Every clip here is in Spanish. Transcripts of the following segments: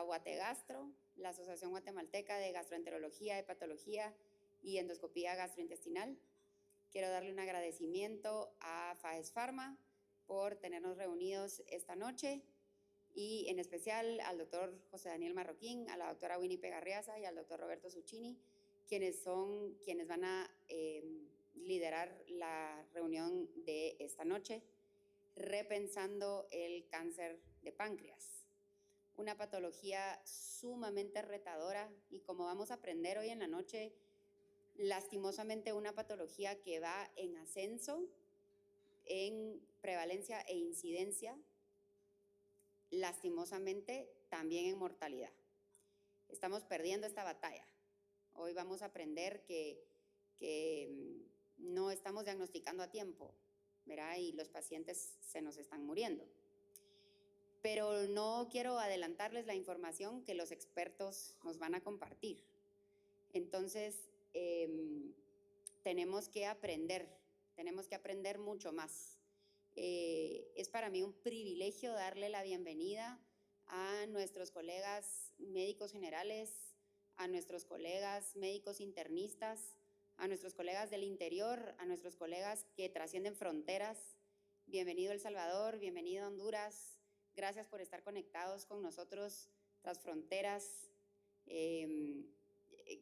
Guategastro, la Asociación Guatemalteca de Gastroenterología, Hepatología y Endoscopía Gastrointestinal. Quiero darle un agradecimiento a Faes Pharma por tenernos reunidos esta noche y en especial al doctor José Daniel Marroquín, a la doctora Winnie Pegarriaza y al doctor Roberto Zucchini, quienes van a liderar la reunión de esta noche, repensando el cáncer de páncreas. Una patología sumamente retadora y, como vamos a aprender hoy en la noche, lastimosamente una patología que va en ascenso en prevalencia e incidencia, lastimosamente también en mortalidad. Estamos perdiendo esta batalla. Hoy vamos a aprender que no estamos diagnosticando a tiempo, ¿verdad? Y los pacientes se nos están muriendo. Pero no quiero adelantarles la información que los expertos nos van a compartir. Entonces, tenemos que aprender mucho más. Es para mí un privilegio darle la bienvenida a nuestros colegas médicos generales, a nuestros colegas médicos internistas, a nuestros colegas del interior, a nuestros colegas que trascienden fronteras. Bienvenido El Salvador, bienvenido Honduras. Gracias por estar conectados con nosotros tras fronteras.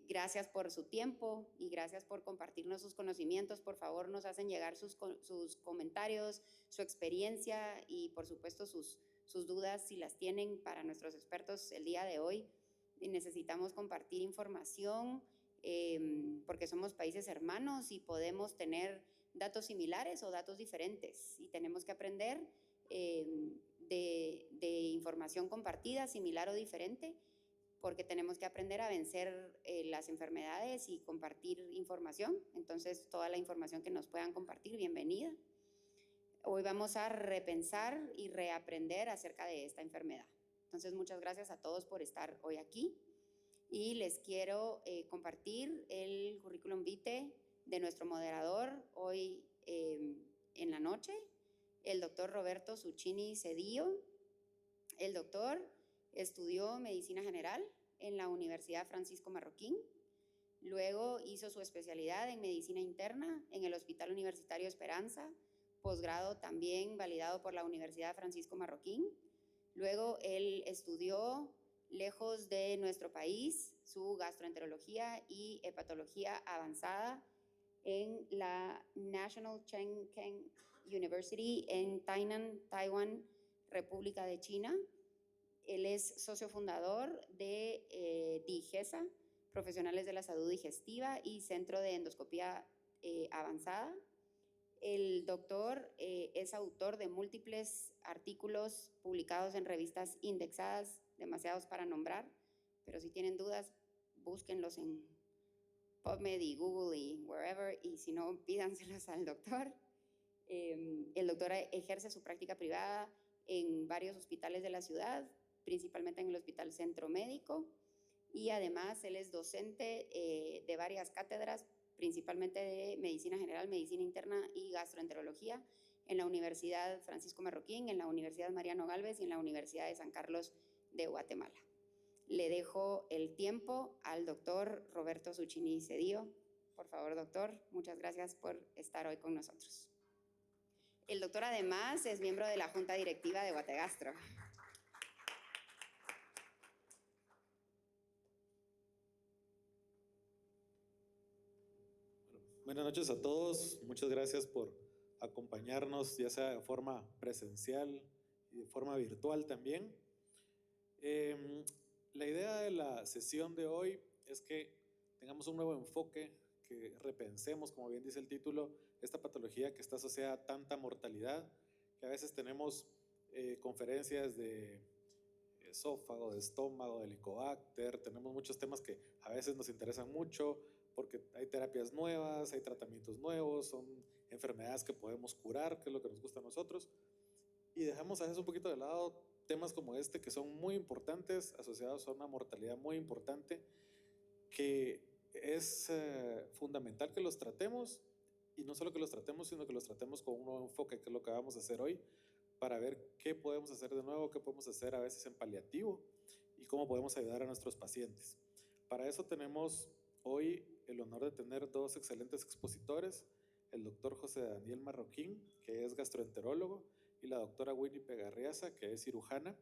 Gracias por su tiempo y gracias por compartirnos sus conocimientos. Por favor, nos hacen llegar sus comentarios, su experiencia y, por supuesto, sus dudas, si las tienen, para nuestros expertos el día de hoy. Necesitamos compartir información porque somos países hermanos y podemos tener datos similares o datos diferentes y tenemos que aprender de información compartida, similar o diferente, porque tenemos que aprender a vencer las enfermedades y compartir información. Entonces, toda la información que nos puedan compartir, bienvenida. Hoy vamos a repensar y reaprender acerca de esta enfermedad. Entonces, muchas gracias a todos por estar hoy aquí. Y les quiero compartir el currículum vitae de nuestro moderador hoy en la noche, el doctor Roberto Zucchini Cedillo. El doctor estudió medicina general en la Universidad Francisco Marroquín, luego hizo su especialidad en medicina interna en el Hospital Universitario Esperanza, posgrado también validado por la Universidad Francisco Marroquín. Luego él estudió, lejos de nuestro país, su gastroenterología y hepatología avanzada en la National Cheng Keng University en Tainan, Taiwán, República de China. Él es socio fundador de DIGESA, Profesionales de la Salud Digestiva y Centro de Endoscopía Avanzada. El doctor es autor de múltiples artículos publicados en revistas indexadas, demasiados para nombrar, pero si tienen dudas, búsquenlos en PubMed y Google y wherever, y si no, pídanselos al doctor. El doctor ejerce su práctica privada en varios hospitales de la ciudad, principalmente en el Hospital Centro Médico, y además él es docente de varias cátedras, principalmente de medicina general, medicina interna y gastroenterología en la Universidad Francisco Marroquín, en la Universidad Mariano Gálvez y en la Universidad de San Carlos de Guatemala. Le dejo el tiempo al doctor Roberto Zucchini Cedillo. Por favor, doctor, muchas gracias por estar hoy con nosotros. El doctor además es miembro de la Junta Directiva de Guategastro. Buenas noches a todos, muchas gracias por acompañarnos, ya sea de forma presencial y de forma virtual también. La idea de la sesión de hoy es que tengamos un nuevo enfoque, que repensemos, como bien dice el título, esta patología que está asociada a tanta mortalidad, que a veces tenemos conferencias de esófago, de estómago, de helicobacter, tenemos muchos temas que a veces nos interesan mucho porque hay terapias nuevas, hay tratamientos nuevos, son enfermedades que podemos curar, que es lo que nos gusta a nosotros, y dejamos a veces un poquito de lado temas como este que son muy importantes, asociados a una mortalidad muy importante, que es fundamental que los tratemos, y no solo que los tratemos, sino que los tratemos con un nuevo enfoque, que es lo que vamos a hacer hoy, para ver qué podemos hacer de nuevo, qué podemos hacer a veces en paliativo y cómo podemos ayudar a nuestros pacientes. Para eso tenemos hoy el honor de tener dos excelentes expositores, el doctor José Daniel Marroquín, que es gastroenterólogo, y la doctora Winnie Pegarriaza, que es cirujana.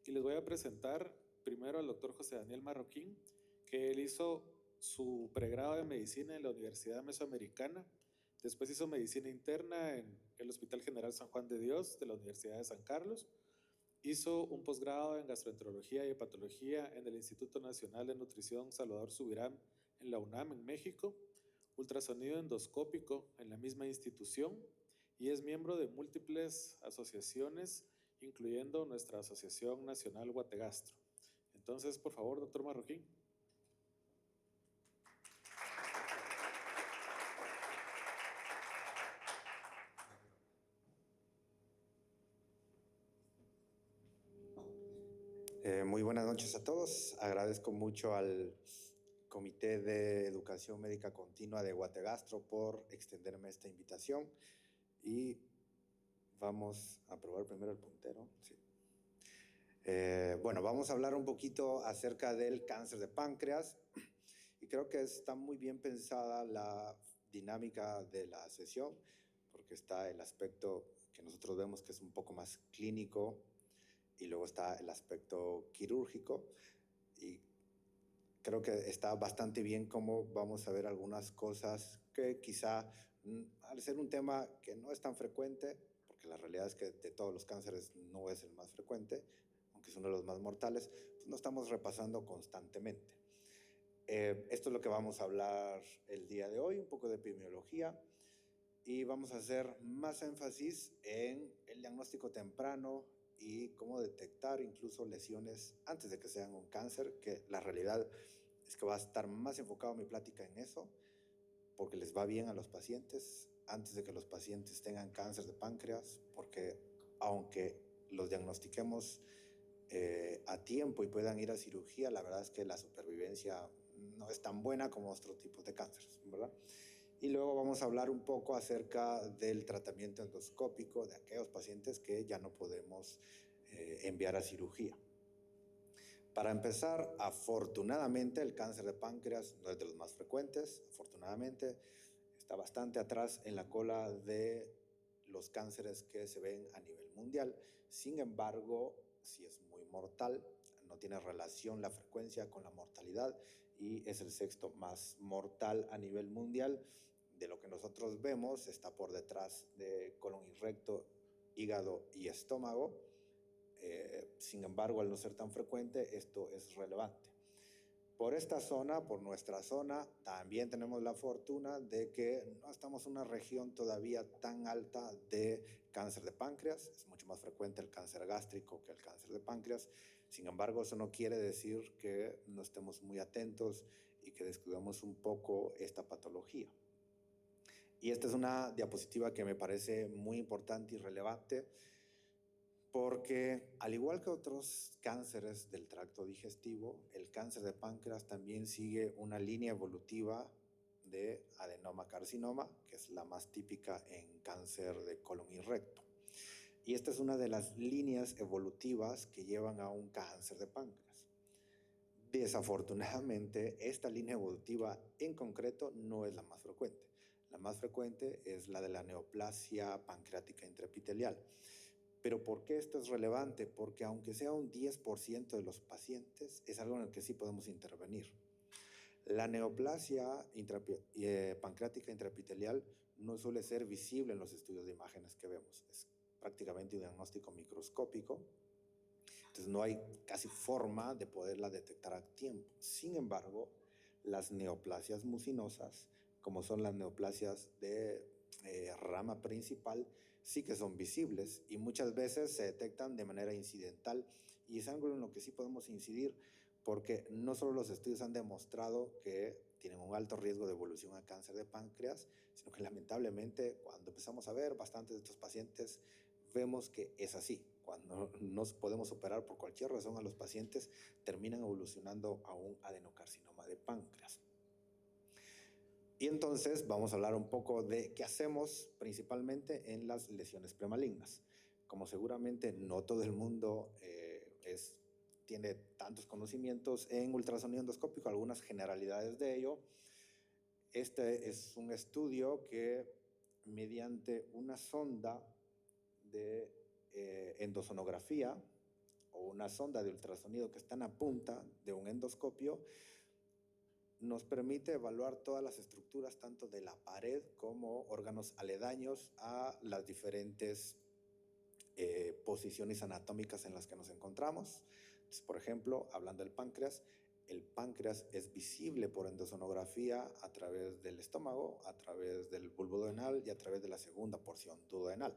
Y les voy a presentar primero al doctor José Daniel Marroquín, que él hizo su pregrado de medicina en la Universidad Mesoamericana, después hizo medicina interna en el Hospital General San Juan de Dios de la Universidad de San Carlos, hizo un posgrado en gastroenterología y hepatología en el Instituto Nacional de Nutrición Salvador Subirán en la UNAM en México, ultrasonido endoscópico en la misma institución y es miembro de múltiples asociaciones, incluyendo nuestra Asociación Nacional Guategastro. Entonces, por favor, doctor Marroquín. Muy buenas noches a todos. Agradezco mucho al Comité de Educación Médica Continua de Guategastro por extenderme esta invitación. Y vamos a probar primero el puntero. Sí. Bueno, vamos a hablar un poquito acerca del cáncer de páncreas. Y creo que está muy bien pensada la dinámica de la sesión, porque está el aspecto que nosotros vemos que es un poco más clínico, y luego está el aspecto quirúrgico, y creo que está bastante bien cómo vamos a ver algunas cosas que quizá, al ser un tema que no es tan frecuente, porque la realidad es que de todos los cánceres no es el más frecuente, aunque es uno de los más mortales, pues no estamos repasando constantemente. Esto es lo que vamos a hablar el día de hoy, un poco de epidemiología, y vamos a hacer más énfasis en el diagnóstico temprano y cómo detectar incluso lesiones antes de que sean un cáncer, que la realidad es que va a estar más enfocado mi plática en eso, porque les va bien a los pacientes antes de que los pacientes tengan cáncer de páncreas, porque aunque los diagnostiquemos a tiempo y puedan ir a cirugía, la verdad es que la supervivencia no es tan buena como otros tipos de cánceres, ¿verdad? Y luego vamos a hablar un poco acerca del tratamiento endoscópico de aquellos pacientes que ya no podemos enviar a cirugía. Para empezar, afortunadamente el cáncer de páncreas no es de los más frecuentes, afortunadamente está bastante atrás en la cola de los cánceres que se ven a nivel mundial. Sin embargo, sí es muy mortal, no tiene relación la frecuencia con la mortalidad y es el sexto más mortal a nivel mundial. De lo que nosotros vemos, está por detrás de colon y recto, hígado y estómago. Sin embargo, al no ser tan frecuente, esto es relevante. Por esta zona, por nuestra zona, también tenemos la fortuna de que no estamos en una región todavía tan alta de cáncer de páncreas. Es mucho más frecuente el cáncer gástrico que el cáncer de páncreas. Sin embargo, eso no quiere decir que no estemos muy atentos y que descuidemos un poco esta patología. Y esta es una diapositiva que me parece muy importante y relevante, porque al igual que otros cánceres del tracto digestivo, el cáncer de páncreas también sigue una línea evolutiva de adenoma-carcinoma, que es la más típica en cáncer de colon y recto. Y esta es una de las líneas evolutivas que llevan a un cáncer de páncreas. Desafortunadamente, esta línea evolutiva en concreto no es la más frecuente. La más frecuente es la de la neoplasia pancreática intraepitelial. ¿Pero por qué esto es relevante? Porque aunque sea un 10% de los pacientes, es algo en el que sí podemos intervenir. La neoplasia pancreática intraepitelial no suele ser visible en los estudios de imágenes que vemos. Es prácticamente un diagnóstico microscópico. Entonces no hay casi forma de poderla detectar a tiempo. Sin embargo, las neoplasias mucinosas, como son las neoplasias de rama principal, sí que son visibles y muchas veces se detectan de manera incidental, y es algo en lo que sí podemos incidir, porque no solo los estudios han demostrado que tienen un alto riesgo de evolución a cáncer de páncreas, sino que lamentablemente cuando empezamos a ver bastantes de estos pacientes vemos que es así. Cuando no podemos operar por cualquier razón a los pacientes, terminan evolucionando a un adenocarcinoma de páncreas. Y entonces vamos a hablar un poco de qué hacemos principalmente en las lesiones premalignas. Como seguramente no todo el mundo es tiene tantos conocimientos en ultrasonido endoscópico, algunas generalidades de ello. Este es un estudio que mediante una sonda de endosonografía o una sonda de ultrasonido que está en la punta de un endoscopio, nos permite evaluar todas las estructuras, tanto de la pared como órganos aledaños a las diferentes posiciones anatómicas en las que nos encontramos. Entonces, por ejemplo, hablando del páncreas, el páncreas es visible por endosonografía a través del estómago, a través del bulbo duodenal y a través de la segunda porción duodenal.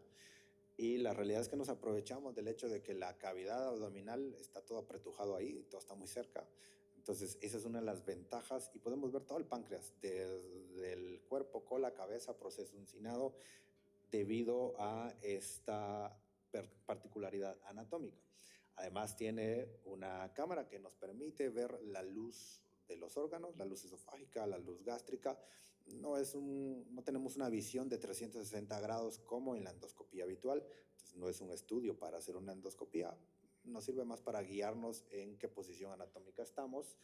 Y la realidad es que nos aprovechamos del hecho de que la cavidad abdominal está todo apretujado ahí, todo está muy cerca. Entonces, esa es una de las ventajas y podemos ver todo el páncreas, desde el cuerpo, cola, cabeza, proceso uncinado, debido a esta particularidad anatómica. Además, tiene una cámara que nos permite ver la luz de los órganos, la luz esofágica, la luz gástrica. No tenemos una visión de 360 grados como en la endoscopía habitual. Entonces, no es un estudio para hacer una endoscopía. Nos sirve más para guiarnos en qué posición anatómica estamos.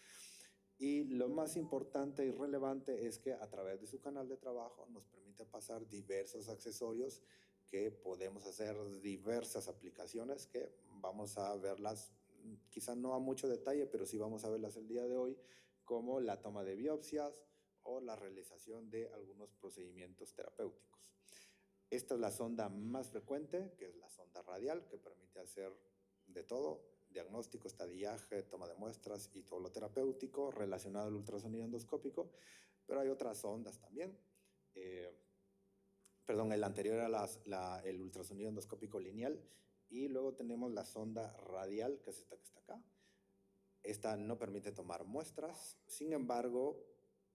Y lo más importante y relevante es que a través de su canal de trabajo nos permite pasar diversos accesorios que podemos hacer diversas aplicaciones que vamos a verlas, quizá no a mucho detalle, pero sí vamos a verlas el día de hoy, como la toma de biopsias o la realización de algunos procedimientos terapéuticos. Esta es la sonda más frecuente, que es la sonda radial, que permite hacer de todo: diagnóstico, estadiaje, toma de muestras y todo lo terapéutico relacionado al ultrasonido endoscópico. Pero hay otras sondas también. El anterior era el ultrasonido endoscópico lineal, y luego tenemos la sonda radial, que es esta que está acá. Esta no permite tomar muestras, sin embargo,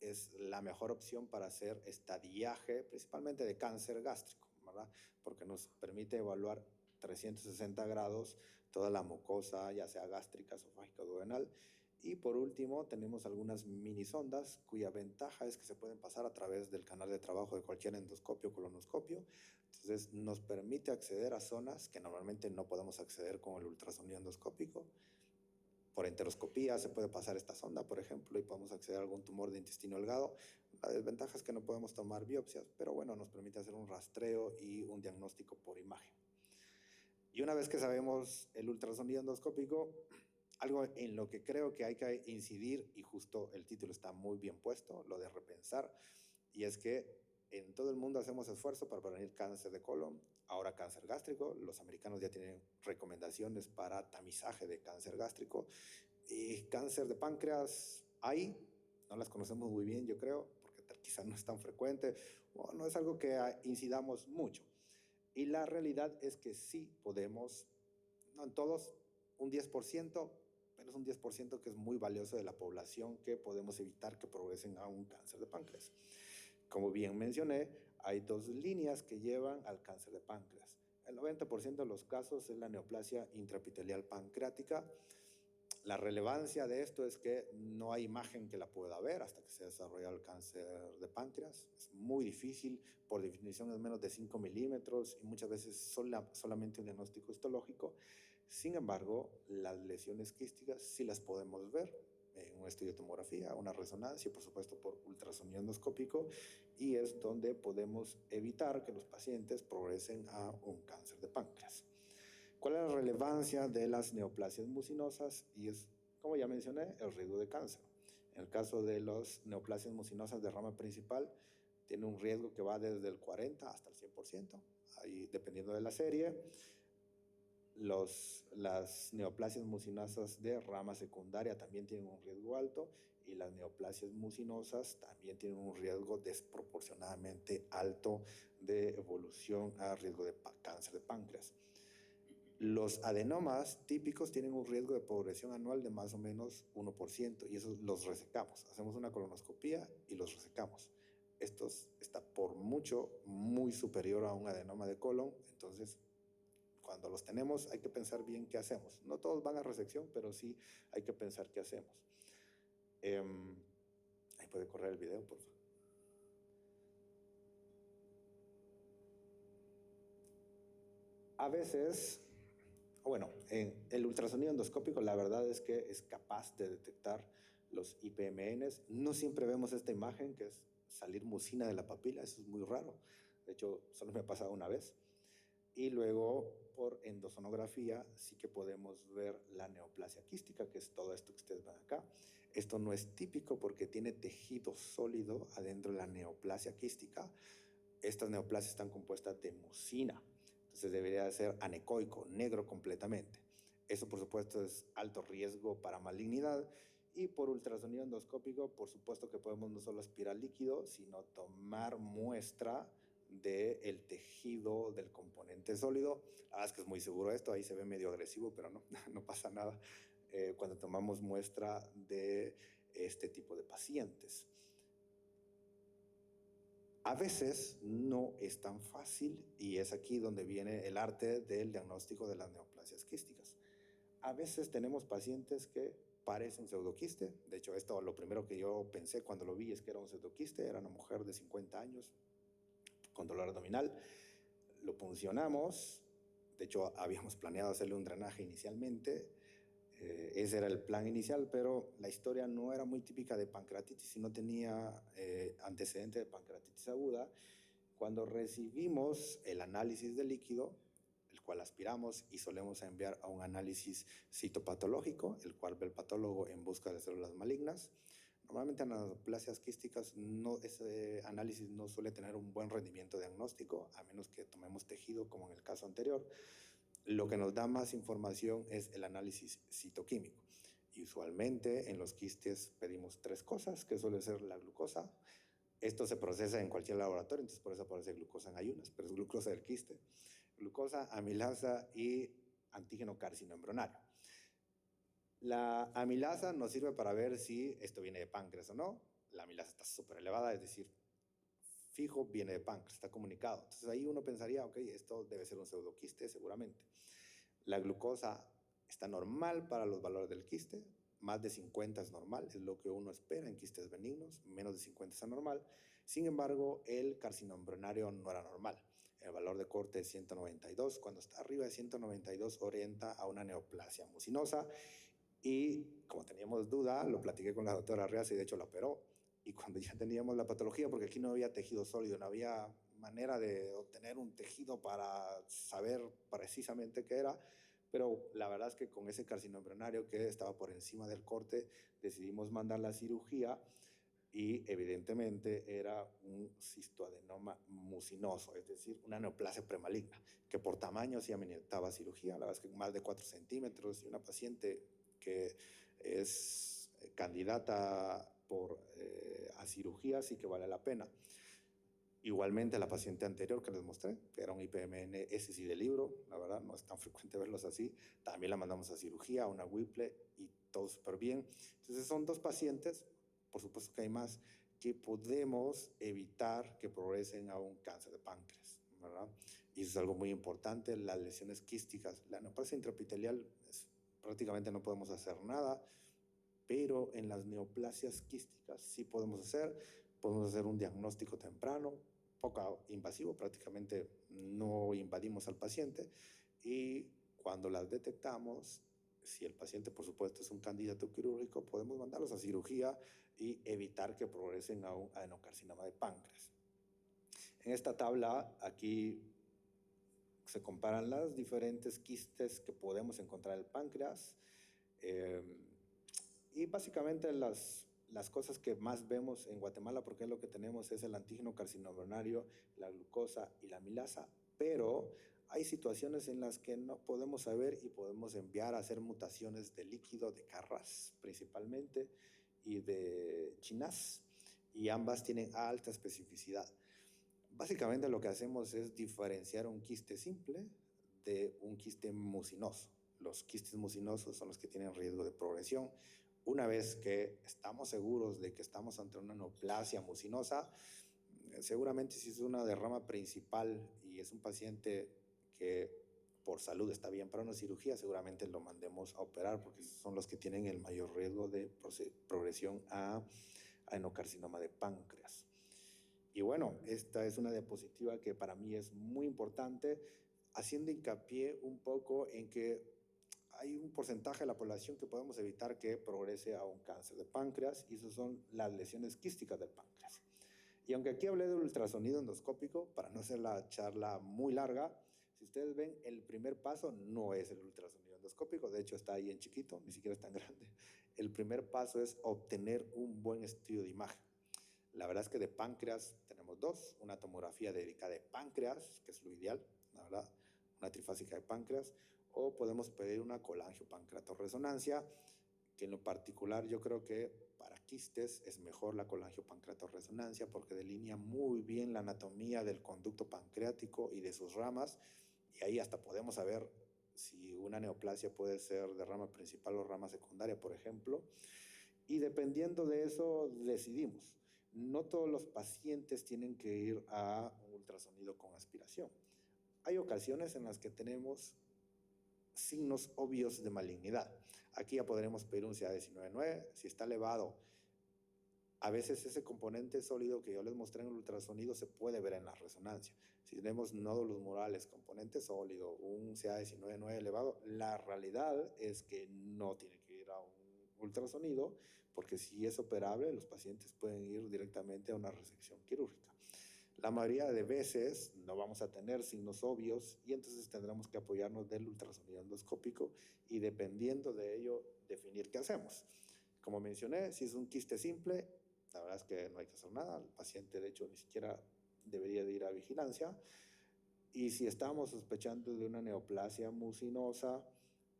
es la mejor opción para hacer estadiaje, principalmente de cáncer gástrico, ¿verdad? Porque nos permite evaluar 360 grados toda la mucosa, ya sea gástrica, esofágica o duodenal. Y por último, tenemos algunas mini sondas cuya ventaja es que se pueden pasar a través del canal de trabajo de cualquier endoscopio o colonoscopio. Entonces, nos permite acceder a zonas que normalmente no podemos acceder con el ultrasonido endoscópico. Por enteroscopía se puede pasar esta sonda, por ejemplo, y podemos acceder a algún tumor de intestino delgado. La desventaja es que no podemos tomar biopsias, pero bueno, nos permite hacer un rastreo y un diagnóstico por imagen. Y una vez que sabemos el ultrasonido endoscópico, algo en lo que creo que hay que incidir, y justo el título está muy bien puesto, lo de repensar, y es que en todo el mundo hacemos esfuerzo para prevenir cáncer de colon, ahora cáncer gástrico. Los americanos ya tienen recomendaciones para tamizaje de cáncer gástrico, y cáncer de páncreas hay, no las conocemos muy bien, yo creo, porque quizá no es tan frecuente, o no es algo que incidamos mucho. Y la realidad es que sí podemos, no en todos, un 10%, pero es un 10% que es muy valioso de la población, que podemos evitar que progresen a un cáncer de páncreas. Como bien mencioné, hay dos líneas que llevan al cáncer de páncreas. El 90% de los casos es la neoplasia intraepitelial pancreática. La relevancia de esto es que no hay imagen que la pueda ver hasta que se desarrolla el cáncer de páncreas. Es muy difícil, por definición es menos de 5 milímetros y muchas veces solamente un diagnóstico histológico. Sin embargo, las lesiones quísticas sí las podemos ver en un estudio de tomografía, una resonancia y por supuesto por ultrasonido endoscópico, y es donde podemos evitar que los pacientes progresen a un cáncer de páncreas. ¿Cuál es la relevancia de las neoplasias mucinosas? Y es, como ya mencioné, el riesgo de cáncer. En el caso de las neoplasias mucinosas de rama principal, tiene un riesgo que va desde el 40 hasta el 100%, ahí dependiendo de la serie. Las neoplasias mucinosas de rama secundaria también tienen un riesgo alto, y las neoplasias mucinosas también tienen un riesgo desproporcionadamente alto de evolución a riesgo de cáncer de páncreas. Los adenomas típicos tienen un riesgo de progresión anual de más o menos 1%, y esos los resecamos. Hacemos una colonoscopía y los resecamos. Esto está por mucho muy superior a un adenoma de colon. Entonces, cuando los tenemos, hay que pensar bien qué hacemos. No todos van a resección, pero sí hay que pensar qué hacemos. Ahí puede correr el video, por favor. A veces Bueno, el ultrasonido endoscópico la verdad es que es capaz de detectar los IPMNs. No siempre vemos esta imagen que es salir mucina de la papila, eso es muy raro. De hecho, solo me ha pasado una vez. Y luego por endosonografía sí que podemos ver la neoplasia quística, que es todo esto que ustedes ven acá. Esto no es típico porque tiene tejido sólido adentro de la neoplasia quística. Estas neoplasias están compuestas de mucina, entonces debería de ser anecoico, negro completamente. Eso por supuesto es alto riesgo para malignidad. Y por ultrasonido endoscópico, por supuesto que podemos no solo aspirar líquido, sino tomar muestra del tejido del componente sólido. La verdad es que es muy seguro esto, ahí se ve medio agresivo, pero no, no pasa nada cuando tomamos muestra de este tipo de pacientes. A veces no es tan fácil y es aquí donde viene el arte del diagnóstico de las neoplasias quísticas. A veces tenemos pacientes que parecen pseudoquiste. De hecho, esto lo primero que yo pensé cuando lo vi es que era un pseudoquiste. Era una mujer de 50 años con dolor abdominal. Lo puncionamos. De hecho, habíamos planeado hacerle un drenaje inicialmente. Ese era el plan inicial, pero la historia no era muy típica de pancreatitis, sino tenía antecedente de pancreatitis aguda. Cuando recibimos el análisis de líquido, el cual aspiramos y solemos enviar a un análisis citopatológico, el cual ve el patólogo en busca de células malignas. Normalmente en las neoplasias quísticas ese análisis no suele tener un buen rendimiento diagnóstico, a menos que tomemos tejido, como en el caso anterior. Lo que nos da más información es el análisis citoquímico. Y usualmente en los quistes pedimos 3 cosas, que suele ser la glucosa. Esto se procesa en cualquier laboratorio, entonces por eso aparece glucosa en ayunas, pero es glucosa del quiste. Glucosa, amilasa y antígeno carcinoembrionario. La amilasa nos sirve para ver si esto viene de páncreas o no. La amilasa está súper elevada, es decir, fijo viene de páncreas, está comunicado. Entonces ahí uno pensaría, ok, esto debe ser un pseudoquiste seguramente. La glucosa está normal para los valores del quiste, más de 50 es normal, es lo que uno espera en quistes benignos, menos de 50 es anormal. Sin embargo, el carcinoma embrionario no era normal. El valor de corte es 192. Cuando está arriba de 192 orienta a una neoplasia mucinosa y como teníamos duda, lo platiqué con la doctora Arreaza y de hecho la operó. Y cuando ya teníamos la patología, porque aquí no había tejido sólido, no había manera de obtener un tejido para saber precisamente qué era, pero la verdad es que con ese carcinoma embrionario que estaba por encima del corte, decidimos mandar la cirugía y evidentemente era un cistoadenoma mucinoso, es decir, una neoplasia premaligna, que por tamaño sí ameritaba cirugía, la verdad es que más de 4 centímetros, y una paciente que es candidata a cirugía sí que vale la pena. Igualmente la paciente anterior que les mostré, que era un IPMN, ese sí de libro, la verdad no es tan frecuente verlos así, también la mandamos a cirugía, a una Whipple y todo súper bien. Entonces son 2 pacientes, por supuesto que hay más, que podemos evitar que progresen a un cáncer de páncreas, ¿verdad? Y eso es algo muy importante, las lesiones quísticas, la neoplasia intraepitelial prácticamente no podemos hacer nada, pero en las neoplasias quísticas sí podemos hacer un diagnóstico temprano, poco invasivo, prácticamente no invadimos al paciente y cuando las detectamos, si el paciente por supuesto es un candidato quirúrgico, podemos mandarlos a cirugía y evitar que progresen a un adenocarcinoma de páncreas. En esta tabla aquí se comparan las diferentes quistes que podemos encontrar en el páncreas y básicamente las cosas que más vemos en Guatemala, porque es lo que tenemos, es el antígeno carcinoembrionario, la glucosa y la amilasa, pero hay situaciones en las que no podemos saber y podemos enviar a hacer mutaciones de líquido, de Carras principalmente, y de Chinas, y ambas tienen alta especificidad. Básicamente lo que hacemos es diferenciar un quiste simple de un quiste mucinoso. Los quistes mucinosos son los que tienen riesgo de progresión. Una vez que estamos seguros de que estamos ante una neoplasia mucinosa, seguramente si es una derrama principal y es un paciente que por salud está bien para una cirugía, seguramente lo mandemos a operar porque son los que tienen el mayor riesgo de progresión a adenocarcinoma de páncreas. Y bueno, esta es una diapositiva que para mí es muy importante. haciendo hincapié un poco en que hay un porcentaje de la población que podemos evitar que progrese a un cáncer de páncreas, y esas son las lesiones quísticas del páncreas. Y aunque aquí hablé del ultrasonido endoscópico, para no hacer la charla muy larga, si ustedes ven, el primer paso no es el ultrasonido endoscópico, de hecho está ahí en chiquito, ni siquiera es tan grande. El primer paso es obtener un buen estudio de imagen. La verdad es que de páncreas tenemos dos, una tomografía dedicada de páncreas, que es lo ideal, la verdad, una trifásica de páncreas, o podemos pedir una colangiopancreatorresonancia, que en lo particular yo creo que para quistes es mejor la colangiopancreatorresonancia porque delinea muy bien la anatomía del conducto pancreático y de sus ramas, y ahí hasta podemos saber si una neoplasia puede ser de rama principal o rama secundaria, por ejemplo, y dependiendo de eso decidimos. No todos los pacientes tienen que ir a un ultrasonido con aspiración. Hay ocasiones en las que tenemos signos obvios de malignidad. Aquí ya podremos pedir un CA19-9, si está elevado. A veces ese componente sólido que yo les mostré en el ultrasonido se puede ver en la resonancia. Si tenemos nódulos murales, componente sólido, un CA19-9 elevado, la realidad es que no tiene que ir a un ultrasonido, porque si es operable, los pacientes pueden ir directamente a una resección quirúrgica. La mayoría de veces no vamos a tener signos obvios y entonces tendremos que apoyarnos del ultrasonido endoscópico y dependiendo de ello definir qué hacemos. Como mencioné, si es un quiste simple, la verdad es que no hay que hacer nada. El paciente de hecho ni siquiera debería de ir a vigilancia. Y si estamos sospechando de una neoplasia mucinosa,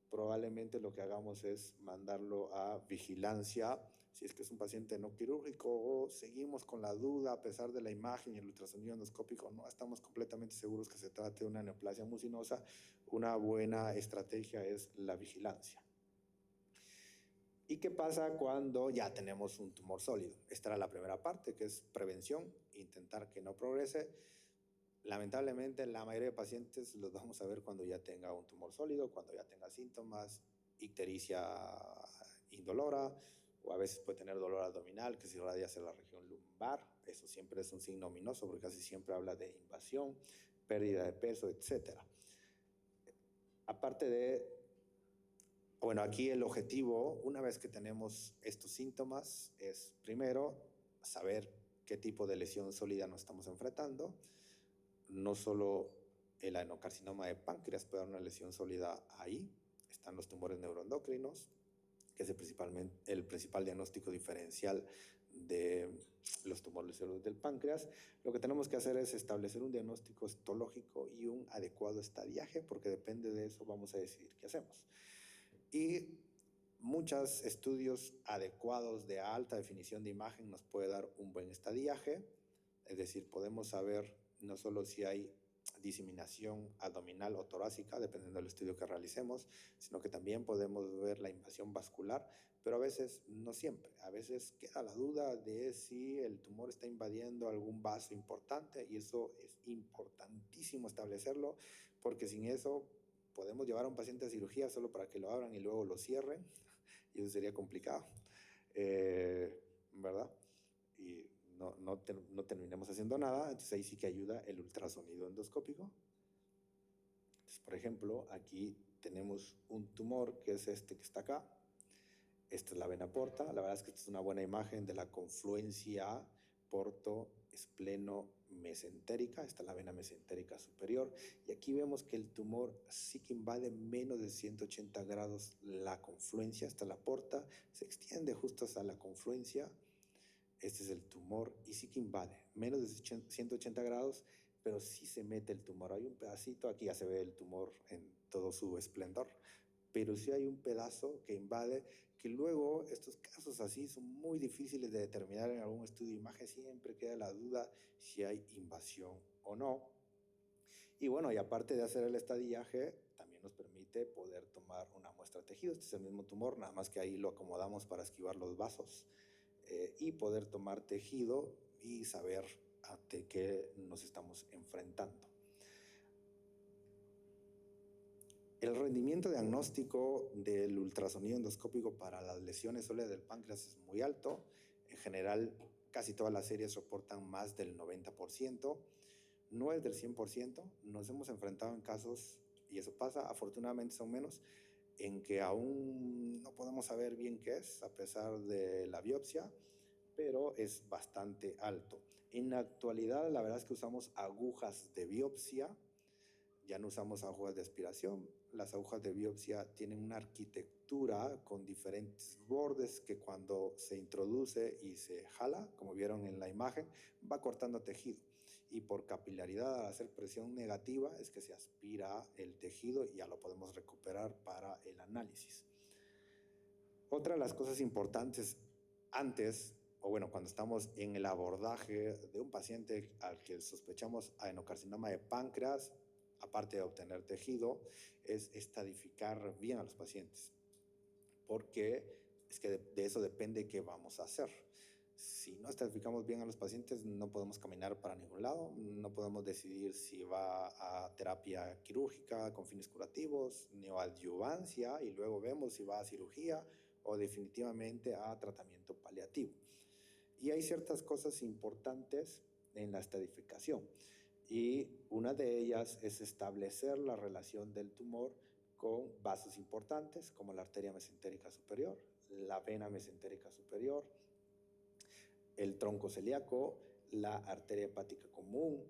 probablemente lo que hagamos es mandarlo a vigilancia, si es que es un paciente no quirúrgico, o seguimos con la duda a pesar de la imagen y el ultrasonido endoscópico, no estamos completamente seguros que se trate de una neoplasia mucinosa. Una buena estrategia es la vigilancia. ¿Y qué pasa cuando ya tenemos un tumor sólido? Esta era la primera parte, que es prevención, intentar que no progrese. Lamentablemente, la mayoría de pacientes los vamos a ver cuando ya tenga un tumor sólido, cuando ya tenga síntomas, ictericia indolora, o a veces puede tener dolor abdominal que se irradia hacia la región lumbar. Eso siempre es un signo ominoso porque casi siempre habla de invasión, pérdida de peso, etc. Aparte de, bueno, aquí el objetivo, una vez que tenemos estos síntomas, es primero saber qué tipo de lesión sólida nos estamos enfrentando. No solo el adenocarcinoma de páncreas puede dar una lesión sólida ahí, están los tumores neuroendocrinos, que es el principal diagnóstico diferencial de los tumores del páncreas. Lo que tenemos que hacer es establecer un diagnóstico histológico y un adecuado estadiaje, porque depende de eso vamos a decidir qué hacemos. Y muchos estudios adecuados de alta definición de imagen nos puede dar un buen estadiaje, es decir, podemos saber no solo si hay diseminación abdominal o torácica, dependiendo del estudio que realicemos, sino que también podemos ver la invasión vascular, pero a veces no siempre. A veces queda la duda de si el tumor está invadiendo algún vaso importante, y eso es importantísimo establecerlo, porque sin eso podemos llevar a un paciente a cirugía solo para que lo abran y luego lo cierren, y eso sería complicado, ¿verdad? Y no terminemos haciendo nada. Entonces ahí sí que ayuda el ultrasonido endoscópico. Entonces, por ejemplo, aquí tenemos un tumor que es este que está acá. Esta es la vena porta. La verdad es que esta es una buena imagen de la confluencia porto-espleno-mesentérica. Esta es la vena mesentérica superior. Y aquí vemos que el tumor sí que invade menos de 180 grados la confluencia hasta la porta. Se extiende justo hasta la confluencia. Este es el tumor y sí que invade menos de 180 grados, pero sí se mete el tumor. Hay un pedacito, aquí ya se ve el tumor en todo su esplendor, pero sí hay un pedazo que invade, que luego estos casos así son muy difíciles de determinar en algún estudio de imagen. Siempre queda la duda si hay invasión o no. Y bueno, y aparte de hacer el estadiaje, también nos permite poder tomar una muestra de tejido. Este es el mismo tumor, nada más que ahí lo acomodamos para esquivar los vasos. Y poder tomar tejido y saber ante qué nos estamos enfrentando. El rendimiento diagnóstico del ultrasonido endoscópico para las lesiones sólidas del páncreas es muy alto. En general, casi todas las series reportan más del 90%. no es del 100%, nos hemos enfrentado en casos, y eso pasa, afortunadamente son menos, en que aún no podemos saber bien qué es, a pesar de la biopsia, pero es bastante alto. En la actualidad, la verdad es que usamos agujas de biopsia, ya no usamos agujas de aspiración. Las agujas de biopsia tienen una arquitectura con diferentes bordes que cuando se introduce y se jala, como vieron en la imagen, va cortando tejido. Y por capilaridad, al hacer presión negativa, es que se aspira el tejido y ya lo podemos recuperar para el análisis. Otra de las cosas importantes antes, o bueno, cuando estamos en el abordaje de un paciente al que sospechamos adenocarcinoma de páncreas, aparte de obtener tejido, es estadificar bien a los pacientes, porque es que de eso depende qué vamos a hacer. Si no estadificamos bien a los pacientes, no podemos caminar para ningún lado, no podemos decidir si va a terapia quirúrgica con fines curativos, neoadyuvancia, y luego vemos si va a cirugía o definitivamente a tratamiento paliativo. Y hay ciertas cosas importantes en la estadificación. Y una de ellas es establecer la relación del tumor con vasos importantes como la arteria mesentérica superior, la vena mesentérica superior, el tronco celíaco, la arteria hepática común,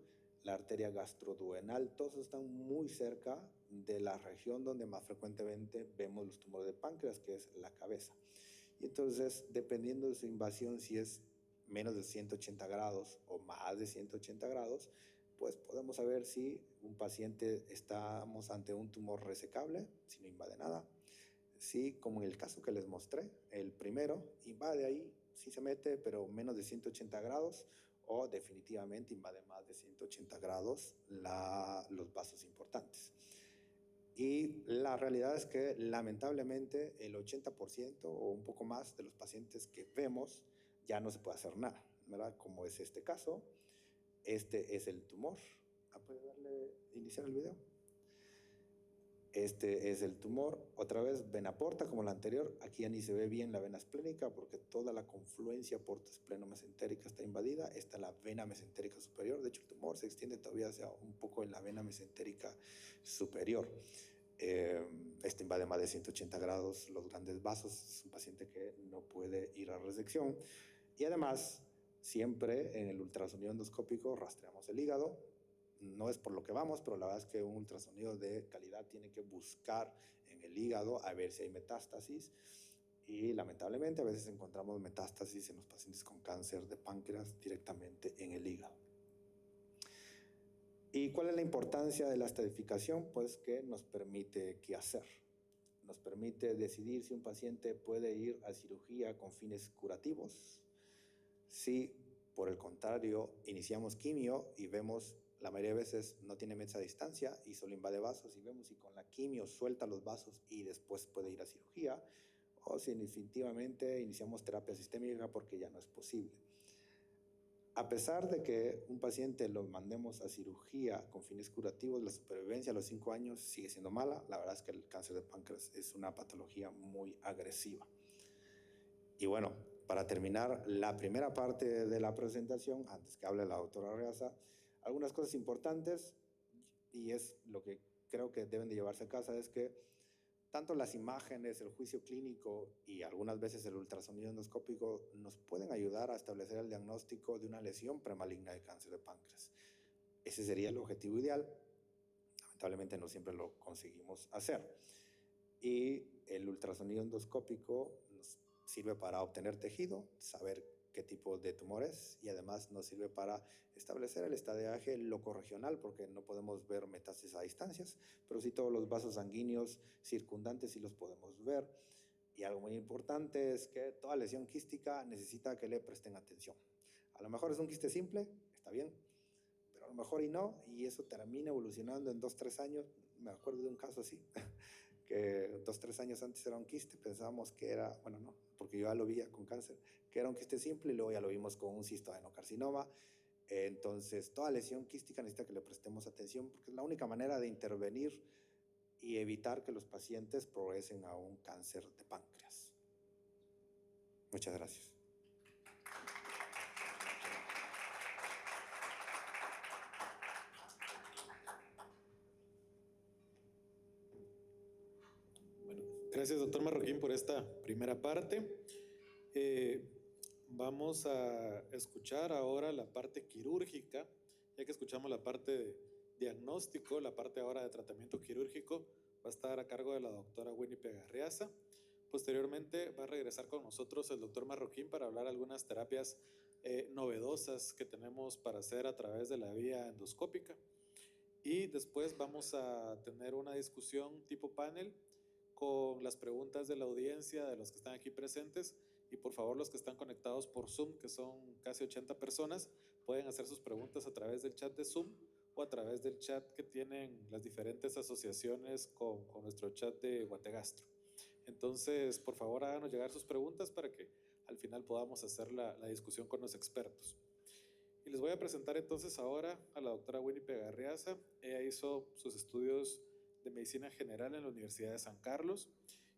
la arteria gastroduodenal. Todos están muy cerca de la región donde más frecuentemente vemos los tumores de páncreas, que es la cabeza. Y entonces, dependiendo de su invasión, si es menos de 180 grados o más de 180 grados, pues podemos saber si un paciente estamos ante un tumor resecable, si no invade nada. Si, como en el caso que les mostré, el primero invade ahí, sí se mete, pero menos de 180 grados, o definitivamente invade más de 180 grados los vasos importantes. Y la realidad es que lamentablemente el 80% o un poco más de los pacientes que vemos ya no se puede hacer nada, ¿verdad? Como es este caso. Este es el tumor. ¿Puede darle iniciar el video? Este es el tumor. Otra vez, vena porta como la anterior. Aquí ya ni se ve bien la vena esplénica porque toda la confluencia porta-espleno-mesentérica está invadida. Esta es la vena mesentérica superior. De hecho, el tumor se extiende todavía hacia un poco en la vena mesentérica superior. Este invade más de 180 grados los grandes vasos. Es un paciente que no puede ir a resección. Y además, siempre en el ultrasonido endoscópico rastreamos el hígado. No es por lo que vamos, pero la verdad es que un ultrasonido de calidad tiene que buscar en el hígado a ver si hay metástasis. Y lamentablemente a veces encontramos metástasis en los pacientes con cáncer de páncreas directamente en el hígado. ¿Y cuál es la importancia de la estadificación? Pues que nos permite qué hacer. Nos permite decidir si un paciente puede ir a cirugía con fines curativos. Si, por el contrario, iniciamos quimio y vemos, la mayoría de veces no tiene mesa a distancia y solo invade vasos, y vemos si con la quimio suelta los vasos y después puede ir a cirugía, o si definitivamente iniciamos terapia sistémica porque ya no es posible. A pesar de que un paciente lo mandemos a cirugía con fines curativos, la supervivencia a los 5 años sigue siendo mala. La verdad es que el cáncer de páncreas es una patología muy agresiva. Y bueno, para terminar la primera parte de la presentación, antes que hable la doctora Reaza, algunas cosas importantes, y es lo que creo que deben de llevarse a casa, es que tanto las imágenes, el juicio clínico y algunas veces el ultrasonido endoscópico nos pueden ayudar a establecer el diagnóstico de una lesión premaligna de cáncer de páncreas. Ese sería el objetivo ideal. Lamentablemente no siempre lo conseguimos hacer. Y el ultrasonido endoscópico nos sirve para obtener tejido, saber qué tipo de tumor es, y además nos sirve para establecer el estadiaje locorregional, porque no podemos ver metástasis a distancias, pero sí todos los vasos sanguíneos circundantes sí los podemos ver. Y algo muy importante es que toda lesión quística necesita que le presten atención. A lo mejor es un quiste simple, está bien, pero a lo mejor y no, y eso termina evolucionando en 2-3 años. Me acuerdo de un caso así, que 2-3 años antes era un quiste, pensábamos que era, bueno, no, porque yo ya lo vi con cáncer, que era un quiste simple, y luego ya lo vimos con un cistoadenocarcinoma. Entonces, toda lesión quística necesita que le prestemos atención, porque es la única manera de intervenir y evitar que los pacientes progresen a un cáncer de páncreas. Muchas gracias. Gracias, doctor Marroquín, por esta primera parte. Vamos a escuchar ahora la parte quirúrgica, ya que escuchamos la parte de diagnóstico, la parte ahora de tratamiento quirúrgico va a estar a cargo de la doctora Winnipeg Arriaza. Posteriormente va a regresar con nosotros el doctor Marroquín para hablar algunas terapias novedosas que tenemos para hacer a través de la vía endoscópica. Y después vamos a tener una discusión tipo panel con las preguntas de la audiencia, de los que están aquí presentes, y por favor los que están conectados por Zoom, que son casi 80 personas, pueden hacer sus preguntas a través del chat de Zoom o a través del chat que tienen las diferentes asociaciones con nuestro chat de Guategastro. Entonces, por favor, háganos llegar sus preguntas para que al final podamos hacer la discusión con los expertos. Y les voy a presentar entonces ahora a la doctora Winnipeg Arriaza. Ella hizo sus estudios de medicina general en la Universidad de San Carlos,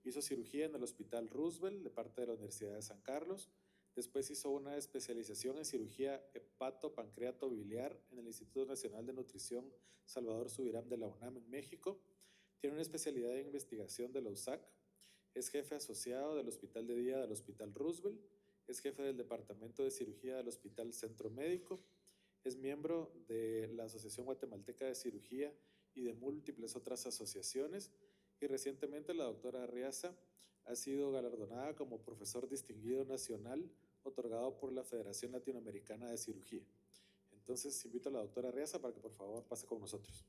hizo cirugía en el Hospital Roosevelt de parte de la Universidad de San Carlos, después hizo una especialización en cirugía hepato-pancreato-biliar en el Instituto Nacional de Nutrición Salvador Subirán de la UNAM en México, tiene una especialidad en investigación de la USAC, es jefe asociado del Hospital de Día del Hospital Roosevelt, es jefe del Departamento de Cirugía del Hospital Centro Médico, es miembro de la Asociación Guatemalteca de Cirugía y de múltiples otras asociaciones, y recientemente la doctora Arriaza ha sido galardonada como profesor distinguido nacional otorgado por la Federación Latinoamericana de Cirugía. Entonces invito a la doctora Arriaza para que por favor pase con nosotros.